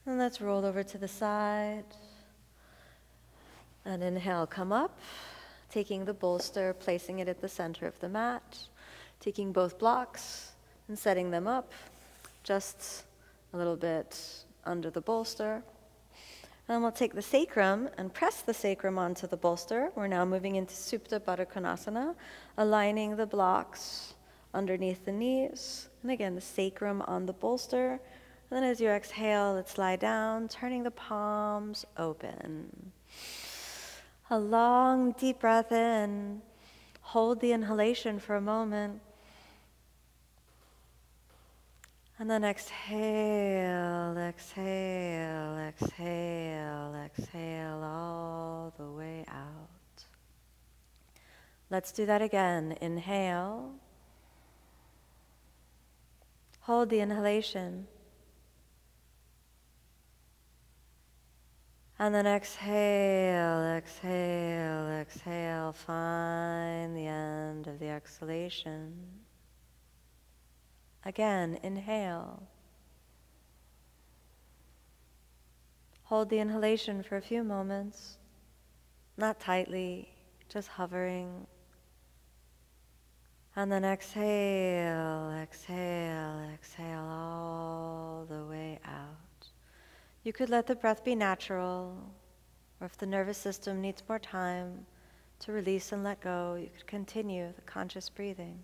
And let's roll over to the side. And inhale, come up, taking the bolster, placing it at the center of the mat, taking both blocks and setting them up just a little bit under the bolster. And then we'll take the sacrum and press the sacrum onto the bolster. We're now moving into Supta Baddha Konasana, aligning the blocks underneath the knees. And again, the sacrum on the bolster. And then as you exhale, let's lie down, turning the palms open. A long, deep breath in. Hold the inhalation for a moment. And then exhale, exhale, exhale, exhale all the way out. Let's do that again. Inhale. Hold the inhalation. And then exhale, exhale, exhale. Find the end of the exhalation. Again, inhale. Hold the inhalation for a few moments, not tightly, just hovering. And then exhale, exhale, exhale all the way out. You could let the breath be natural, or if the nervous system needs more time to release and let go, you could continue the conscious breathing.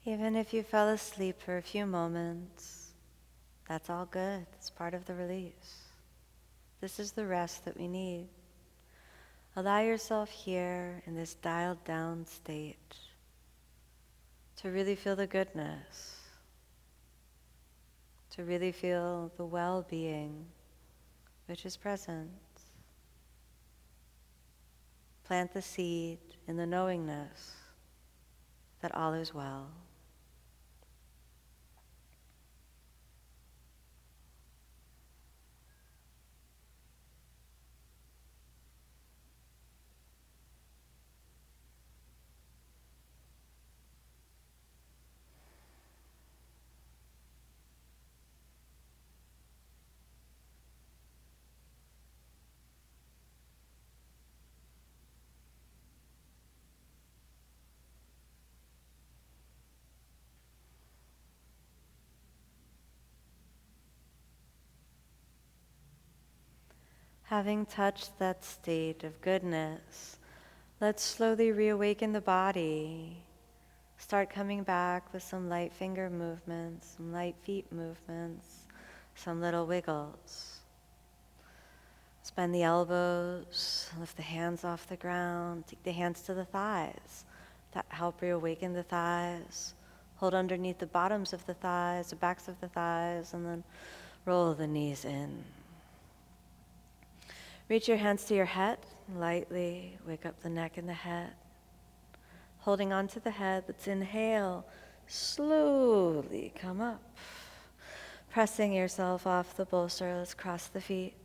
Even if you fell asleep for a few moments, that's all good. It's part of the release. This is the rest that we need. Allow yourself here in this dialed down state to really feel the goodness, to really feel the well-being which is present. Plant the seed in the knowingness that all is well. Having touched that state of goodness, let's slowly reawaken the body. Start coming back with some light finger movements, some light feet movements, some little wiggles. Bend the elbows, lift the hands off the ground, take the hands to the thighs. That help reawaken the thighs. Hold underneath the bottoms of the thighs, the backs of the thighs, and then Roll the knees in. Reach your hands to your head. Lightly wake up the neck and the head. Holding on to the head, let's inhale. Slowly come up. Pressing yourself off the bolster, let's cross the feet.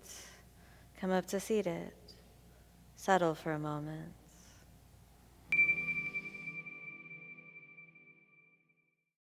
Come up to seated. Settle for a moment.